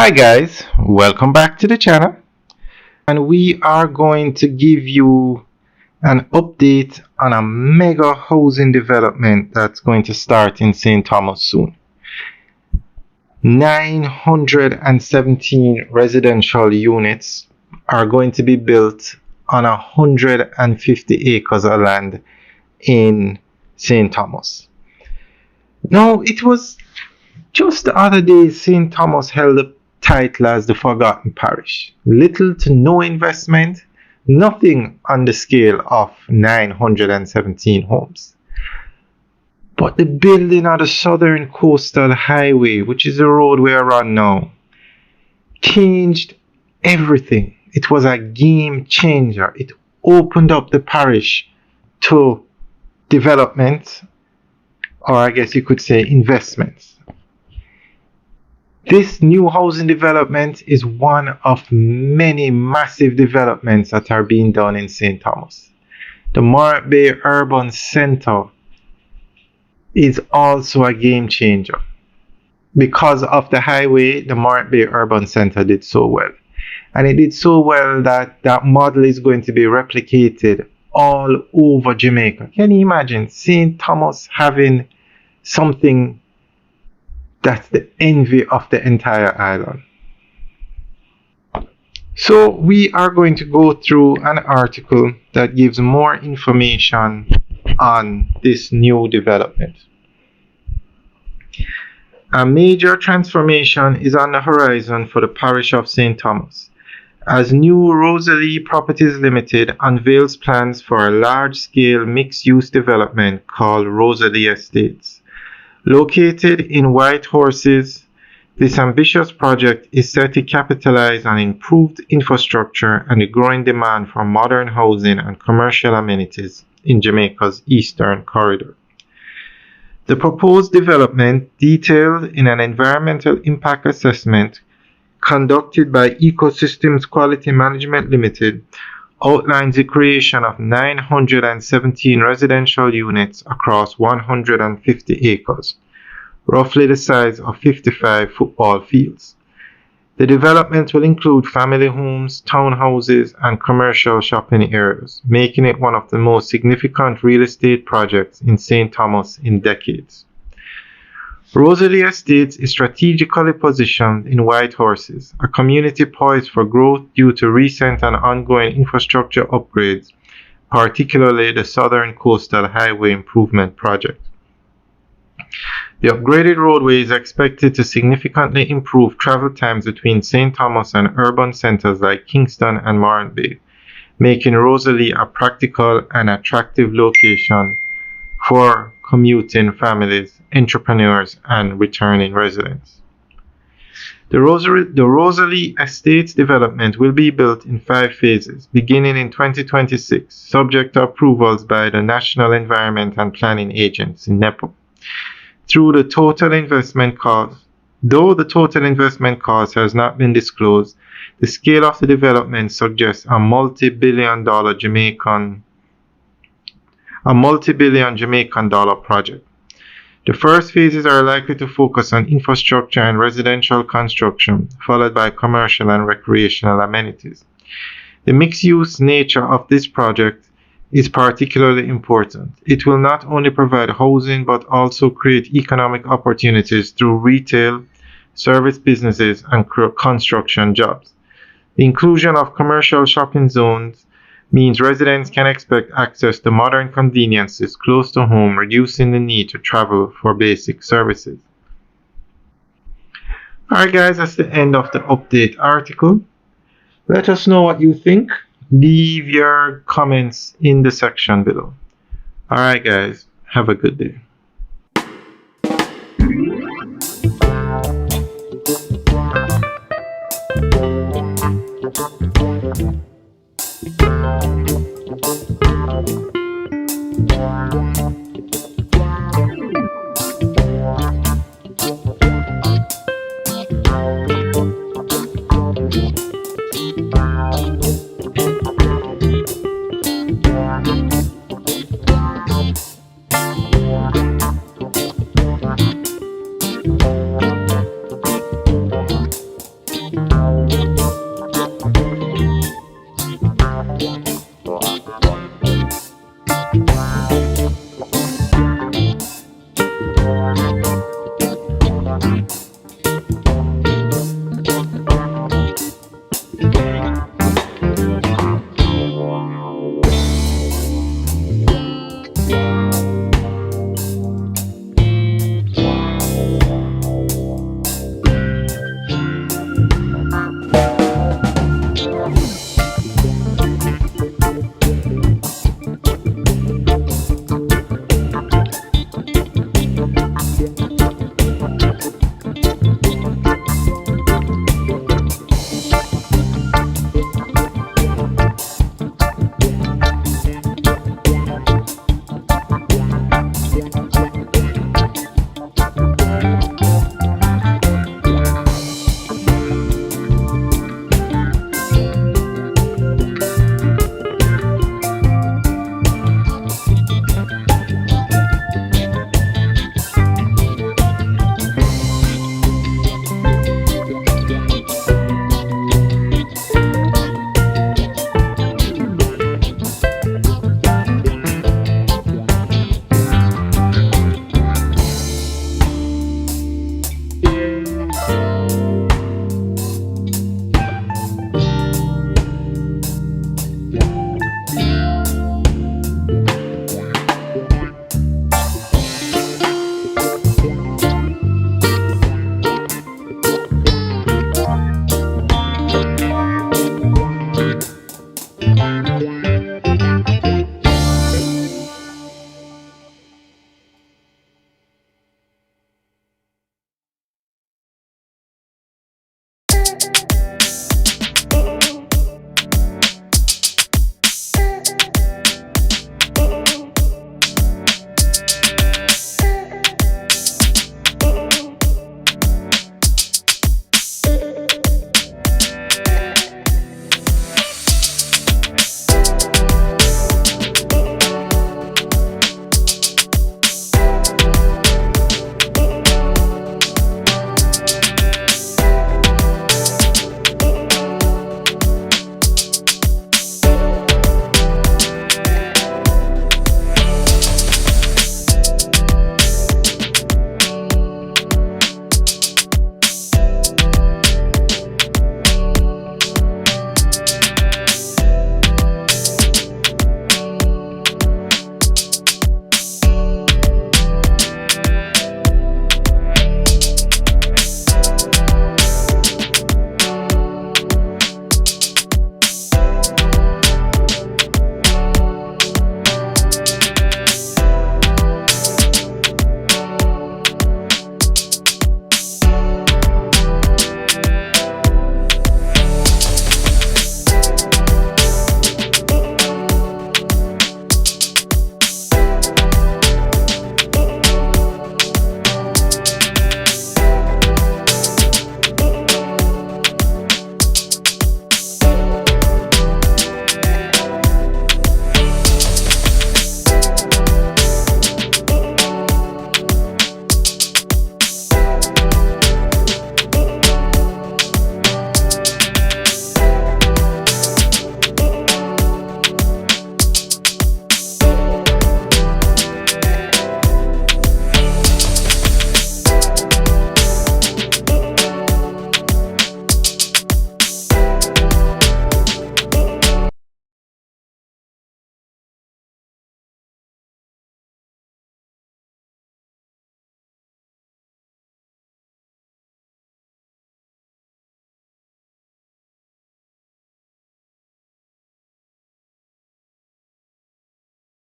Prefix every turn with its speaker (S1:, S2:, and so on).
S1: Hi guys, welcome back to the channel, and we are going to give you an update on a mega housing development that's going to start in St. Thomas soon. 917 residential units are going to be built on 150 acres of land in St. Thomas. Now, it was just the other day St. Thomas held the title as the forgotten parish. Little to no investment, nothing on the scale of 917 homes. But the building of the Southern Coastal Highway, which is the road we are on now, changed everything. It was a game changer. It opened up the parish to development, or I guess you could say investments. This new housing development is one of many massive developments that are being done in St. Thomas. The Morant Bay Urban Center is also a game changer. Because of the highway, the Morant Bay Urban Center did so well. And it did so well that that model is going to be replicated all over Jamaica. Can you imagine St. Thomas having something that's the envy of the entire island? So we are going to go through an article that gives more information on this new development. A major transformation is on the horizon for the parish of St. Thomas, as New Rosalie Properties Limited unveils plans for a large-scale mixed-use development called Rosalie Estates. Located in White Horses, this ambitious project is set to capitalize on improved infrastructure and the growing demand for modern housing and commercial amenities in Jamaica's eastern corridor. The proposed development, detailed in an environmental impact assessment conducted by Ecosystems Quality Management Limited, outlines the creation of 917 residential units across 150 acres, roughly the size of 55 football fields. The development will include family homes, townhouses, and commercial shopping areas, making it one of the most significant real estate projects in St. Thomas in decades. Rosalie Estates is strategically positioned in White Horses, a community poised for growth due to recent and ongoing infrastructure upgrades, particularly the Southern Coastal Highway Improvement Project. The upgraded roadway is expected to significantly improve travel times between St. Thomas and urban centers like Kingston and Morant Bay, making Rosalie a practical and attractive location for commuting families, entrepreneurs, and returning residents. The Rosalie Estates development will be built in 5 phases, beginning in 2026, subject to approvals by the National Environment and Planning Agency, NEPA. Though the total investment cost has not been disclosed, the scale of the development suggests a multi-billion Jamaican dollar project. The first phases are likely to focus on infrastructure and residential construction, followed by commercial and recreational amenities. The mixed-use nature of this project is particularly important. It will not only provide housing but also create economic opportunities through retail, service businesses, and construction jobs. The inclusion of commercial shopping zones means residents can expect access to modern conveniences close to home, reducing the need to travel for basic services. Alright guys, that's the end of the update article. Let us know what you think. Leave your comments in the section below. Alright guys, have a good day.